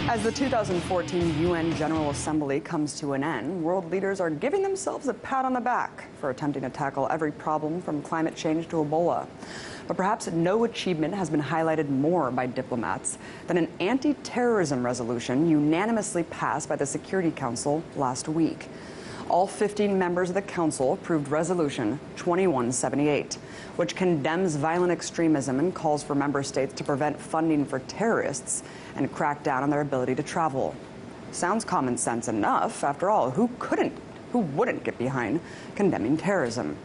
As the 2014 UN General Assembly comes to an end, world leaders are giving themselves a pat on the back for attempting to tackle every problem from climate change to Ebola. But perhaps no achievement has been highlighted more by diplomats than an anti-terrorism resolution unanimously passed by the Security Council last week. All 15 members of the Council approved Resolution 2178, which condemns violent extremism and calls for member states to prevent funding for terrorists and crack down on their ability to travel. Sounds common sense enough. After all, who wouldn't get behind condemning terrorism?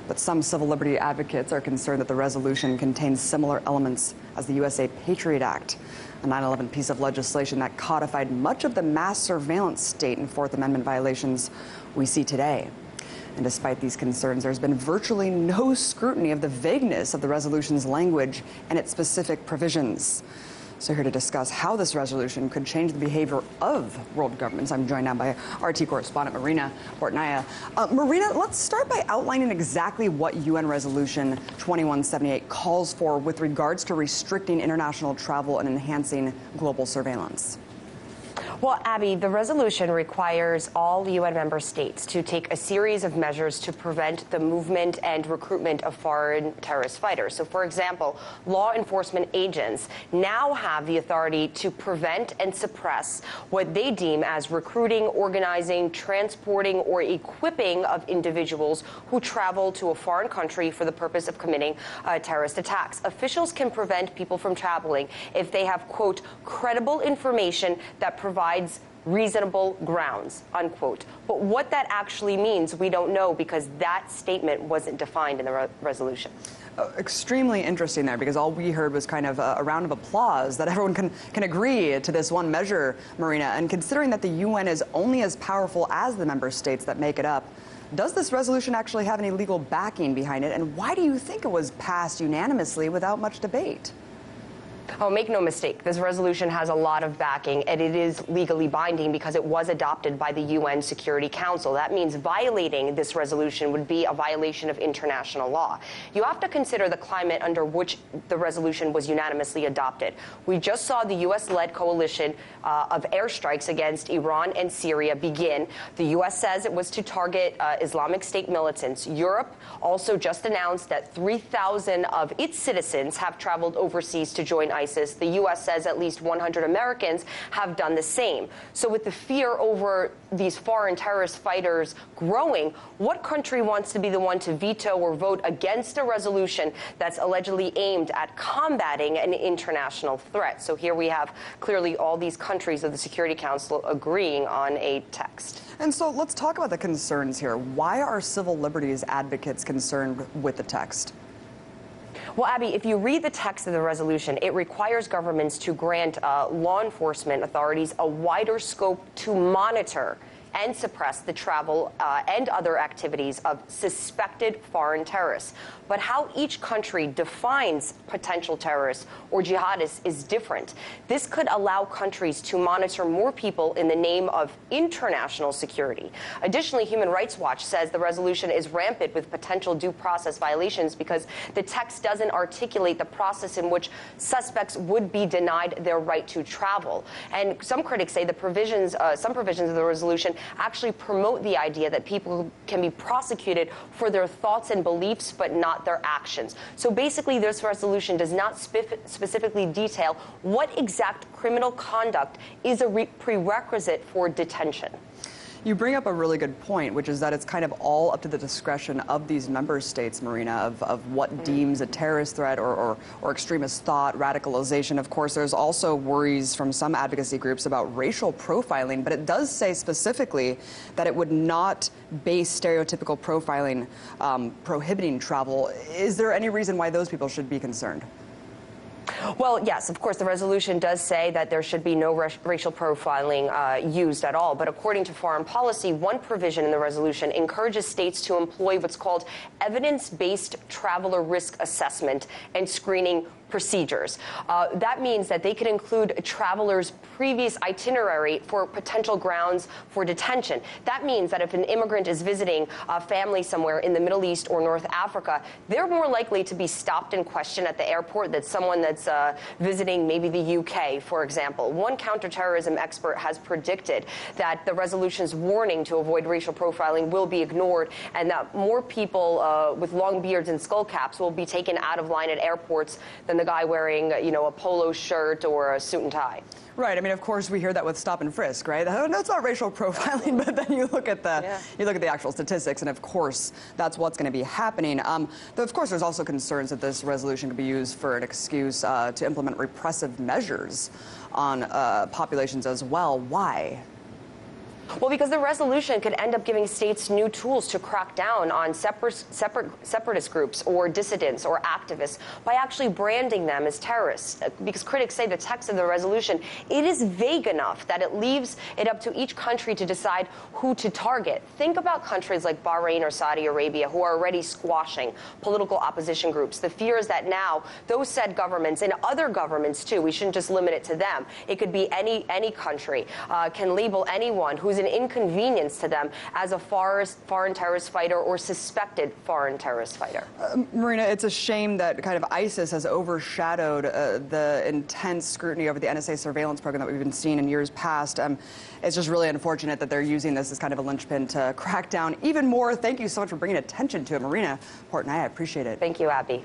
But some civil liberty advocates are concerned that the resolution contains similar elements as the USA Patriot Act, a 9/11 piece of legislation that codified much of the mass surveillance state and Fourth Amendment violations we see today. And despite these concerns, there's been virtually no scrutiny of the vagueness of the resolution's language and its specific provisions. So here to discuss how this resolution could change the behavior of world governments, I'm joined now by RT correspondent Marina Portnaya. Marina, let's start by outlining exactly what UN Resolution 2178 calls for with regards to restricting international travel and enhancing global surveillance. Well, Abby, the resolution requires all UN member states to take a series of measures to prevent the movement and recruitment of foreign terrorist fighters. So, for example, law enforcement agents now have the authority to prevent and suppress what they deem as recruiting, organizing, transporting, or equipping of individuals who travel to a foreign country for the purpose of committing terrorist attacks. Officials can prevent people from traveling if they have, quote, credible information that provides reasonable grounds, unquote. But what that actually means, we don't know because that statement wasn't defined in the resolution. Extremely interesting there, because all we heard was kind of a round of applause that everyone can agree to this one measure, Marina. And considering that the UN is only as powerful as the member states that make it up, does this resolution actually have any legal backing behind it? And why do you think it was passed unanimously without much debate? Oh, make no mistake, this resolution has a lot of backing, and it is legally binding because it was adopted by the UN Security Council. That means violating this resolution would be a violation of international law. You have to consider the climate under which the resolution was unanimously adopted. We just saw the U.S.-led coalition of airstrikes against Iran and Syria begin. The U.S. says it was to target Islamic State militants. Europe also just announced that 3,000 of its citizens have traveled overseas to join ISIS. The U.S. says at least 100 Americans have done the same. So with the fear over these foreign terrorist fighters growing, what country wants to be the one to veto or vote against a resolution that's allegedly aimed at combating an international threat? So here we have clearly all these countries of the Security Council agreeing on a text. And so let's talk about the concerns here. Why are civil liberties advocates concerned with the text? Well, Abby, if you read the text of the resolution, it requires governments to grant law enforcement authorities a wider scope to monitor and suppress the travel and other activities of suspected foreign terrorists. But how each country defines potential terrorists or jihadists is different. This could allow countries to monitor more people in the name of international security. Additionally, Human Rights Watch says the resolution is rampant with potential due process violations because the text doesn't articulate the process in which suspects would be denied their right to travel. And some critics say the some provisions of the resolution actually promote the idea that people can be prosecuted for their thoughts and beliefs, but not their actions. So basically, this resolution does not specifically detail what exact criminal conduct is a prerequisite for detention. You bring up a really good point, which is that it's kind of all up to the discretion of these member states, Marina, of what deems a terrorist threat or extremist thought, radicalization. Of course, there's also worries from some advocacy groups about racial profiling, but it does say specifically that it would not base stereotypical profiling prohibiting travel. Is there any reason why those people should be concerned? Well, yes, of course, the resolution does say that there should be no racial profiling used at all. But according to foreign policy, one provision in the resolution encourages states to employ what's called evidence-based traveler risk assessment and screening procedures. That means that they could include a traveler's previous itinerary for potential grounds for detention. That means that if an immigrant is visiting a family somewhere in the Middle East or North Africa, they're more likely to be stopped and questioned at the airport than someone that's visiting maybe the UK, for example. One counterterrorism expert has predicted that the resolution's warning to avoid racial profiling will be ignored, and that more people with long beards and skull caps will be taken out of line at airports than the guy wearing, a polo shirt or a suit and tie. Right. I mean, of course, we hear that with stop and frisk, right? No, it's not racial profiling, but then you look at the actual statistics, and of course, that's what's going to be happening. Though, of course, there's also concerns that this resolution could be used for an excuse to implement repressive measures on populations as well. Why? Well, because the resolution could end up giving states new tools to crack down on separatist groups or dissidents or activists by actually branding them as terrorists. Because critics say the text of the resolution, it is vague enough that it leaves it up to each country to decide who to target. Think about countries like Bahrain or Saudi Arabia who are already squashing political opposition groups. The fear is that now those said governments and other governments too, we shouldn't just limit it to them. It could be any country, can label anyone who's an inconvenience to them as a foreign terrorist fighter or suspected foreign terrorist fighter. Marina, it's a shame that kind of ISIS has overshadowed the intense scrutiny over the NSA surveillance program that we've been seeing in years past. It's just really unfortunate that they're using this as kind of a linchpin to crack down even more. Thank you so much for bringing attention to it, Marina Portnoy. I appreciate it. Thank you, Abby.